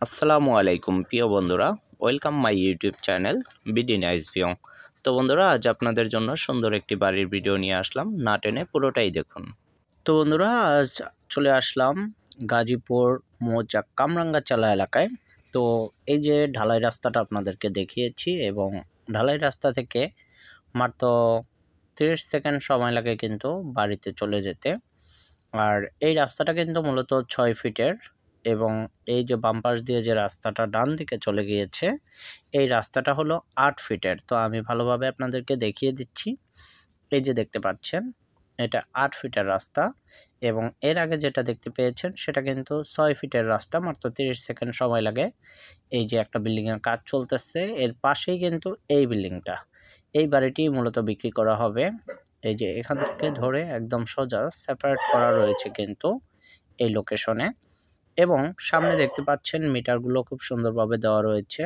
আসসালামু আলাইকুম প্রিয় বন্ধুরা, welcome my YouTube channel BD nice view. তো বন্ধুরা, আজ আপনাদের জন্য সুন্দর একটি বাড়ির ভিডিও নিয়ে আসলাম, না টেনে পুরোটাই দেখুন। তো বন্ধুরা, আজ চলে আসলাম গাজীপুর মৌজা কামরাঙ্গাচালা এলাকায়। তো এই যে ঢালাই রাস্তাটা আপনাদেরকে দেখিয়েছি, এবং ঢালাই রাস্তা থেকে মাত্র 30 সেকেন্ড সময় লাগে কিন্তু বাড়িতে চলে যেতে। আর এই রাস্তাটা কিন্তু মূলত 6 ফিটের, এবং এই যে বাম পাশ দিয়ে যে রাস্তাটা ডান দিকে চলে গিয়েছে, এই রাস্তাটা হলো 8 ফিটের। তো আমি ভালোভাবে আপনাদেরকে দেখিয়ে দিচ্ছি। এই যে দেখতে পাচ্ছেন, এটা 8 ফিটের রাস্তা, এবং এর আগে যেটা দেখতে পেয়েছেন সেটা কিন্তু 6 ফিটের রাস্তা, মাত্র 30 সেকেন্ড সময় লাগে। এই যে একটা বিল্ডিংয়ের কাজ চলতেছে, এর পাশেই কিন্তু এই বিল্ডিংটা, এই বাড়িটি মূলত বিক্রি করা হবে। এই যে এখান থেকে ধরে একদম সোজা সেপারেট করা রয়েছে কিন্তু এই লোকেশনে, এবং সামনে দেখতে পাচ্ছেন মিটারগুলো খুব সুন্দরভাবে দেওয়া রয়েছে।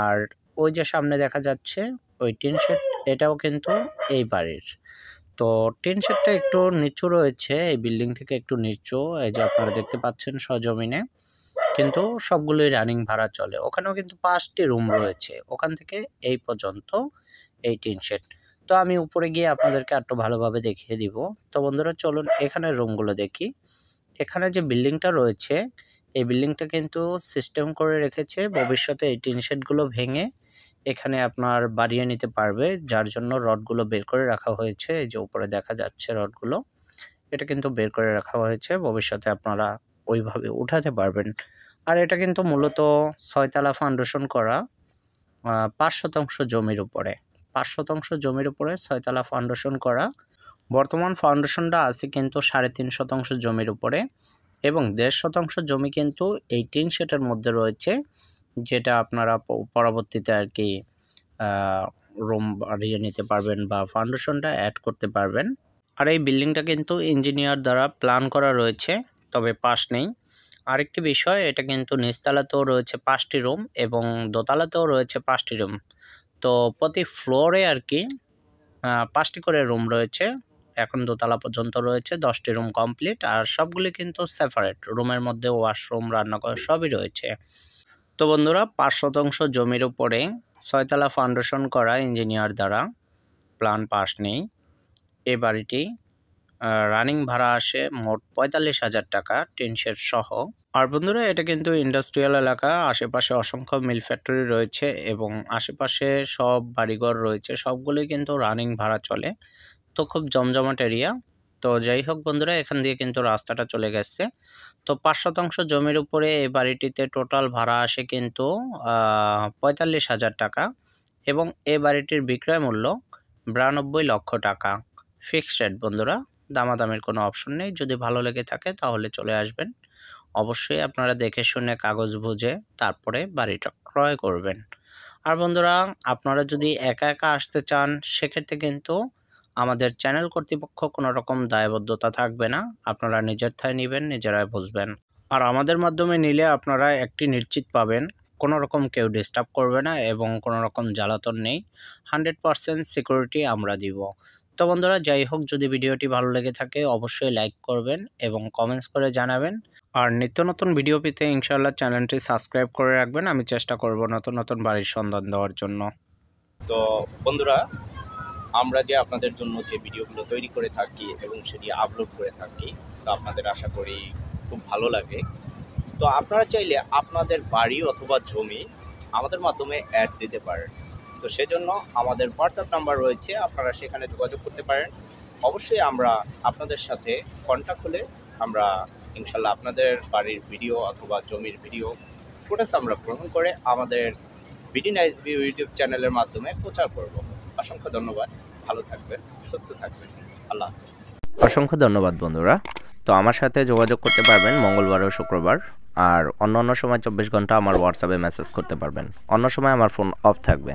আর ওই যে সামনে দেখা যাচ্ছে ওই টিন শেড, এটাও কিন্তু এই বাড়ির। তো টিন শেডটা একটু নিচু রয়েছে, এই বিল্ডিং থেকে একটু নিচু। এই যে আপনারা দেখতে পাচ্ছেন সজমিনে, কিন্তু সবগুলোই রানিং ভাড়া চলে। ওখানেও কিন্তু 5টি রুম রয়েছে, ওখান থেকে এই পর্যন্ত এই টিন শেড। তো আমি উপরে গিয়ে আপনাদেরকে একটু ভালোভাবে দেখিয়ে দিব। তো বন্ধুরা, চলুন এখানে রুমগুলো দেখি। এখানে যে বিল্ডিংটা রয়েছে, এই বিল্ডিংটা কিন্তু সিস্টেম করে রেখেছে ভবিষ্যতে এই টিন শেডগুলো ভেঙে এখানে আপনার বাড়িয়ে নিতে পারবে, যার জন্য রডগুলো বের করে রাখা হয়েছে। এই যে উপরে দেখা যাচ্ছে রডগুলো, এটা কিন্তু বের করে রাখা হয়েছে, ভবিষ্যতে আপনারা ওইভাবে উঠাতে পারবেন। আর এটা কিন্তু মূলত 6তলা ফাউন্ডেশন করা, 5% জমির উপরে, 5% জমির উপরে 6তলা ফাউন্ডেশন করা। বর্তমান ফাউন্ডেশনটা আছে কিন্তু 3.5% জমির উপরে, এবং 1.5% জমি কিন্তু এই টিন শেডের মধ্যে রয়েছে, যেটা আপনারা পরবর্তীতে আর কি রুম বাড়িয়ে নিতে পারবেন বা ফাউন্ডেশনটা অ্যাড করতে পারবেন। আর এই বিল্ডিংটা কিন্তু ইঞ্জিনিয়ার দ্বারা প্ল্যান করা রয়েছে, তবে পাস নেই। আরেকটি বিষয়, এটা কিন্তু নিচতলাতেও রয়েছে 5টি রুম, এবং দোতলাতেও রয়েছে 5টি রুম। তো প্রতি ফ্লোরে আর কি 5টি করে রুম রয়েছে। এখন দোতলা পর্যন্ত রয়েছে, 10টি রুম কমপ্লিট। আর সবগুলি কিন্তু সেপারেট, রুমের মধ্যে ওয়াশরুম, রান্নাঘর সবই রয়েছে। তো বন্ধুরা, 5% জমির উপরে 6তলা ফাউন্ডেশন করা, ইঞ্জিনিয়ার দ্বারা প্ল্যান পাস নেই। এই বাড়িটি রানিং ভাড়া আসে মোট 45,000 টাকা, টিন শেড সহ। আর বন্ধুরা, এটা কিন্তু ইন্ডাস্ট্রিয়াল এলাকা, আশেপাশে অসংখ্য মিল ফ্যাক্টরি রয়েছে, এবং আশেপাশে সব বাড়িঘর রয়েছে, সবগুলোই কিন্তু রানিং ভাড়া চলে। তো খুব জমজমাট এরিয়া। তো যাই হোক বন্ধুরা, এখান দিয়ে কিন্তু রাস্তাটা চলে গেছে। তো 5% জমির উপরে এই বাড়িটিতে টোটাল ভাড়া আসে কিন্তু 45,000 টাকা, এবং এই বাড়িটির বিক্রয় মূল্য 92 লক্ষ টাকা। ফিক্সড রেট বন্ধুরা, দামাদামির কোনো অপশন নেই। যদি ভালো লেগে থাকে তাহলে চলে আসবেন। অবশ্যই আপনারা দেখে শুনে কাগজ বুঝে তারপরে বাড়িটা ক্রয় করবেন। আর বন্ধুরা, আপনারা যদি একা একা আসতে চান, সেক্ষেত্রে কিন্তু আমাদের চ্যানেল কর্তৃপক্ষ কোনো রকম দায়বদ্ধতা থাকবে না। আপনারা নিজের থায় নেবেন, নিজেরাই বুঝবেন। আর আমাদের মাধ্যমে নিলে আপনারা একটি নিশ্চিত পাবেন, কোনো রকম কেউ ডিস্টার্ব করবে না, এবং কোনো রকম জ্বালাতন নেই। 100% সিকিউরিটি আমরা দিব। তো বন্ধুরা, যাই হোক, যদি ভিডিওটি ভালো লেগে থাকে অবশ্যই লাইক করবেন এবং কমেন্টস করে জানাবেন। আর নিত্য নতুন ভিডিও পেতে ইনশাআল্লাহ চ্যানেলটি সাবস্ক্রাইব করে রাখবেন। আমি চেষ্টা করব নতুন নতুন বাড়ির সন্ধান দেওয়ার জন্য। তো বন্ধুরা, আমরা যে আপনাদের জন্য যে ভিডিওগুলো তৈরি করে থাকি এবং সেটি আপলোড করে থাকি, তো আপনাদের আশা করি খুব ভালো লাগে। তো আপনারা চাইলে আপনাদের বাড়ি অথবা জমি আমাদের মাধ্যমে অ্যাড দিতে পারেন। তো সেজন্য আমাদের হোয়াটসঅ্যাপ নাম্বার রয়েছে, আপনারা সেখানে যোগাযোগ করতে পারেন। অবশ্যই আমরা আপনাদের সাথে কন্ট্যাক্ট হলে আমরা ইনশাল্লাহ আপনাদের বাড়ির ভিডিও অথবা জমির ভিডিও ফুটেজ আমরা গ্রহণ করে আমাদের বিডি নাইস ভিউ ইউটিউব চ্যানেলের মাধ্যমে প্রচার করব। অসংখ্য ধন্যবাদ, ভালো থাকবেন, সুস্থ থাকবেন, আল্লাহ হাফেজ। অসংখ্য ধন্যবাদ বন্ধুরা। তো আমার সাথে যোগাযোগ করতে পারবেন মঙ্গলবার ও শুক্রবার, আর অন্য সময় 24 ঘন্টা আমার হোয়াটসঅ্যাপে মেসেজ করতে পারবেন। অন্য সময় আমার ফোন অফ থাকবে।